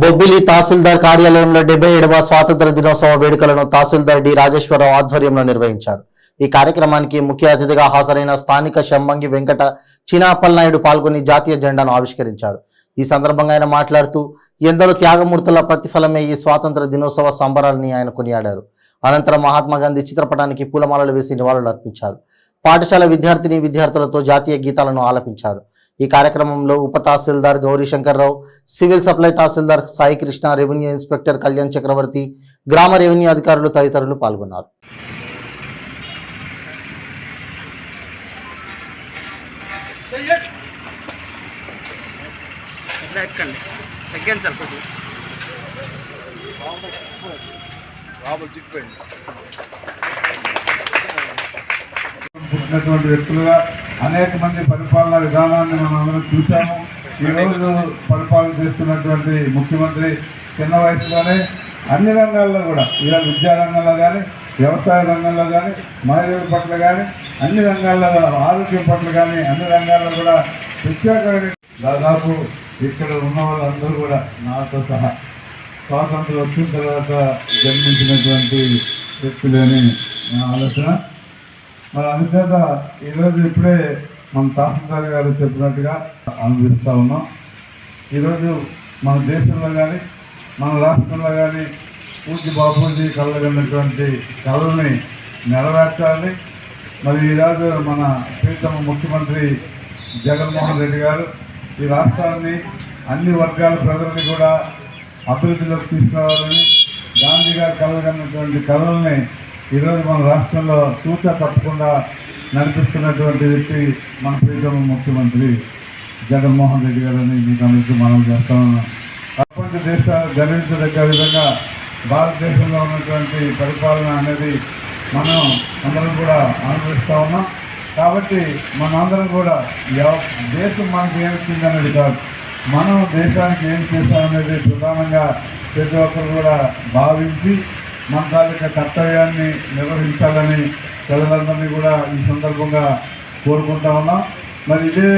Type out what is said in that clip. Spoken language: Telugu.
బొబ్బిలి తహసీల్దార్ కార్యాలయంలో 77వ స్వాతంత్ర దినోత్సవ వేడుకలను తహసీల్దార్ డి రాజేశ్వరరావు ఆధ్వర్యంలో నిర్వహించారు. ఈ కార్యక్రమానికి ముఖ్య అతిథిగా హాజరైన స్థానిక శంబంగి వెంకట చినాపల్నాయుడు పాల్గొని జాతీయ జెండాను ఆవిష్కరించారు. ఈ సందర్భంగా ఆయన మాట్లాడుతూ ఎందరో త్యాగమూర్తుల ప్రతిఫలమే ఈ స్వాతంత్ర దినోత్సవ సంబరాలని ఆయన కొనియాడారు. అనంతరం మహాత్మా గాంధీ చిత్రపటానికి పూలమాలలు వేసి నివాళులు అర్పించారు. పాఠశాల విద్యార్థులతో జాతీయ గీతాలను ఆలపించారు. ఈ కార్యక్రమంలో ఉప తహసీల్దార్ గౌరీ శంకర్రావు, సివిల్ సప్లై తహసీల్దార్ సాయి కృష్ణ, రెవెన్యూ ఇన్స్పెక్టర్ కళ్యాణ్ చక్రవర్తి, గ్రామ రెవెన్యూ అధికారులు తదితరులు పాల్గొన్నారు. పుట్టినటువంటి వ్యక్తులుగా అనేక మంది పరిపాలనా విధానాన్ని మనం అందరం చూసాము. ఈరోజు పరిపాలన చేస్తున్నటువంటి ముఖ్యమంత్రి చిన్న వయసులోనే అన్ని రంగాల్లో కూడా, ఇలా విద్యా రంగంలో కానీ, వ్యవసాయ రంగంలో కానీ, మహిళల పట్ల కానీ, అన్ని రంగాల్లో, ఆరోగ్యం పట్ల కానీ, అన్ని రంగాల్లో కూడా ప్రత్యేకమైన దాదాపు ఇక్కడ ఉన్న వాళ్ళందరూ కూడా నాతో సహా స్వాతంత్రం వచ్చిన తర్వాత జన్మించినటువంటి వ్యక్తులని నా ఆలోచన. మరి అందుచేత ఈరోజు ఇప్పుడే మన తహసీల్దార్ గారు చెప్పినట్టుగా అనుభవిస్తూ ఉన్నాం. ఈరోజు మన దేశంలో కానీ, మన రాష్ట్రంలో కానీ పూజ్య బాపూజీ కళ్ళగన్నటువంటి కళల్ని నెరవేర్చాలి. మరి ఈరోజు మన ప్రీతమ ముఖ్యమంత్రి జగన్మోహన్ రెడ్డి గారు ఈ రాష్ట్రాన్ని, అన్ని వర్గాల ప్రజల్ని కూడా అభివృద్ధిలోకి తీసుకురావాలని గాంధీ గారు కలగన్నటువంటి కళల్ని ఈరోజు మన రాష్ట్రంలో తూచా తప్పకుండా నడిపిస్తున్నటువంటి వ్యక్తి మన ప్రీతమ ముఖ్యమంత్రి జగన్మోహన్ రెడ్డి గారని మీకు అందరికీ మనం చేస్తా ఉన్నాం. ప్రపంచ దేశాలు గర్వించదగ్గ విధంగా భారతదేశంలో ఉన్నటువంటి పరిపాలన అనేది మనం అందరం కూడా అనుభవిస్తూ ఉన్నాం. కాబట్టి మనందరం కూడా దేశం మనకి ఏమిచ్చింది అనేది కాదు, మనం దేశానికి ఏం చేస్తామనేది ప్రధానంగా ప్రతి ఒక్కరు కూడా భావించి మన తాలూకా కర్తవ్యాన్ని నిర్వహించాలని ప్రజలందరినీ కూడా ఈ సందర్భంగా కోరుకుంటా ఉన్నాం. మరి ఇదే